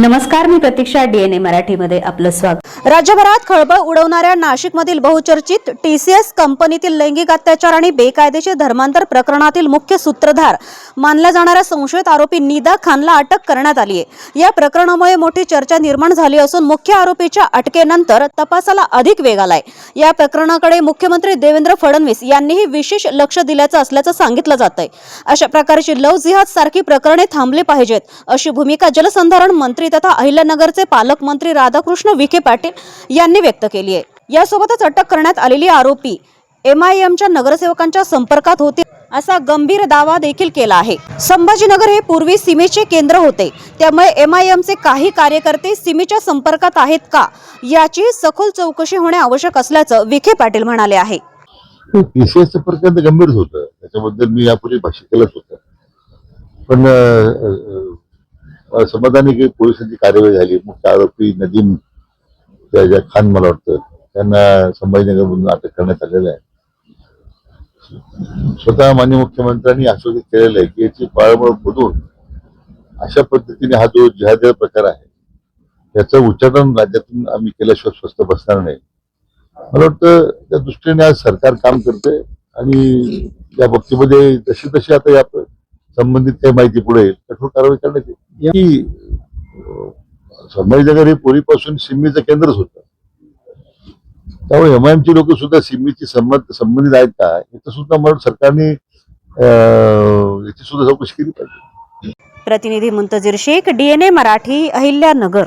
नमस्कार, मी प्रतीक्षा. DNA मराठीमध्ये आपलं स्वागत. राज्यभरात खळबळ उडवणाऱ्या नाशिकमधील बहुचर्चित TCS कंपनीतील लैंगिक अत्याचार आणि बेकायदेशीर धर्मांतर प्रकरणातील मुख्य सूत्रधार मानला जाणारा संशयित आरोपी निदा खानला अटक करण्यात आली आहे. या प्रकरणामुळे मोठी चर्चा निर्माण झाली असून मुख्य आरोपीच्या अटकेनंतर तपासाला अधिक वेग आलाय. या प्रकरणाकडे मुख्यमंत्री देवेंद्र फडणवीस यांनीही विशेष लक्ष दिल्याचं असल्याचं सांगितलं जातंय. अशा प्रकारची लव्ह जिहाद सारखी प्रकरणे थांबली पाहिजेत, अशी भूमिका जलसंधारण मंत्री तथा अहिल्यानगरचे पालकमंत्री राधाकृष्ण विखे पाटील यांनी व्यक्त केली आहे. यासोबतच अटक करण्यात आलेली आरोपी MIMच्या नगरसेवकांच्या संपर्कात होते असा गंभीर दावा देखील केला आहे. संभाजीनगर हे पूर्वी सीमेचे केंद्र होते, त्यामुळे MIMचे काही कार्यकर्ते सीमेच्या संपर्कात आहेत का याची सखोल चौकशी होणे आवश्यक असल्याचं विखे पाटील म्हणाले आहे. TCSचं प्रकरण गंभीर होतं, त्याच्याबद्दल मी यापूर्वी भाष्य केलंच होतं. पण समाधानी की पोलिसांची कार्यवाही झाली. मुख्य आरोपी नदीम खान मला वाटतं त्यांना संभाजीनगरमधून अटक करण्यात आलेलं आहे. स्वतः माननीय मुख्यमंत्र्यांनी आश्वासित केलेलं आहे की याची पाळंमुळं खोदून अशा पद्धतीने हा जो जिहादी प्रकार आहे त्याचं उच्चाटन राज्यातून आम्ही केल्याशिवाय स्वस्थ बसणार नाही. मला वाटतं त्या दृष्टीने आज सरकार काम करते आणि या बाबतीमध्ये जशी तशी आता या संबंधित काही माहिती पुढे येईल कठोर कारवाई करण्यात येईल. की संभाजीनगर हे पूर्वीपासून सिमीचं केंद्रच होतं, त्यामुळे MIMची लोक सुद्धा सिमीची संबंधित आहेत का याचं सुद्धा मला सरकारने याची सुद्धा चौकशी केली पाहिजे. प्रतिनिधी मुंतजीर शेख, DNA मराठी, अहिल्यानगर.